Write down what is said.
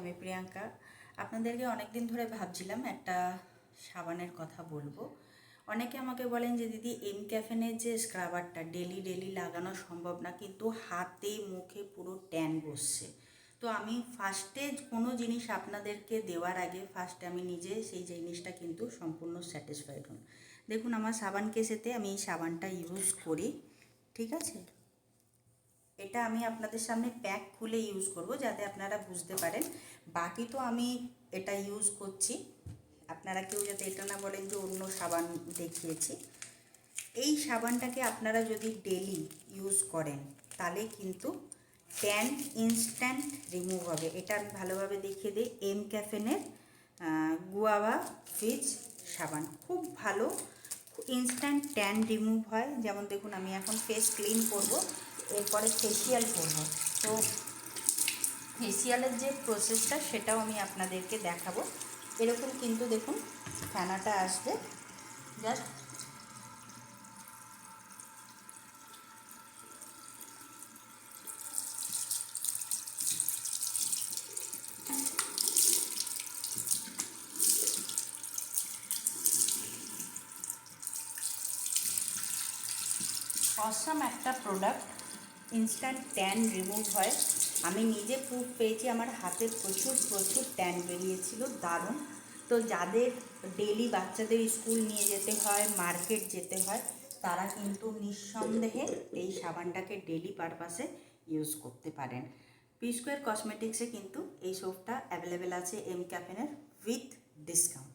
আমি প্রিয়াঙ্কা। আপনাদেরকে অনেক দিন ধরে ভাবছিলাম একটা সাবানের কথা বলবো। অনেকে আমাকে বলেন যে দিদি এম ক্যাফেনের যে স্ক্রাবারটা ডেলি ডেলি লাগানো সম্ভব না, কিন্তু হাতে মুখে পুরো ট্যান বসছে। তো আমি ফার্স্টে কোনো জিনিস আপনাদেরকে দেওয়ার আগে ফার্স্টে আমি নিজে সেই জিনিসটা কিন্তু সম্পূর্ণ স্যাটিসফাইড হন। দেখুন আমার সাবান কেসেতে আমি এই সাবানটা ইউজ করি, ঠিক আছে। এটা আমি আপনাদের সামনে প্যাক খুলে ইউজ করব যাতে আপনারা বুঝতে পারেন। বাকি তো আমি এটা ইউজ করছি, আপনারা কেউ যাতে এটা না বলেন যে অন্য সাবান দেখিয়েছি। এই সাবানটাকে আপনারা যদি ডেলি ইউজ করেন তাহলে কিন্তু ট্যান ইনস্ট্যান্ট রিমুভ হবে। এটা আমি ভালোভাবে দেখিয়ে দিই। এম ক্যাফেনের গুয়াভা ফিজ সাবান খুব ভালো, ইনস্ট্যান্ট ট্যান রিমুভ হয়। যেমন দেখুন আমি এখন ফেস ক্লিন করব, এরপরে ফেসিয়াল করব। তো ফেসিয়ালের যে প্রসেসটা সেটাও আমি আপনাদেরকে দেখাবো। এরকম কিন্তু দেখুন ফেনাটা আসবে, জাস্ট অসাম একটা প্রোডাক্ট, ইনস্ট্যান্ট ট্যান রিমুভ হয়। আমি নিজে প্রুফ পেয়েছি, আমার হাতে প্রচুর প্রচুর ট্যান বেরিয়েছিল, দারুণ। তো যাদের ডেলি বাচ্চাদের স্কুল নিয়ে যেতে হয়, মার্কেট যেতে হয়, তারা কিন্তু নিঃসন্দেহে এই সাবানটাকে ডেলি পারপাসে ইউজ করতে পারেন। পি স্কোয়ার কসমেটিক্সে কিন্তু এই সোপটা অ্যাভেলেবেল আছে এম ক্যাফেনের উইথ ডিসকাউন্ট।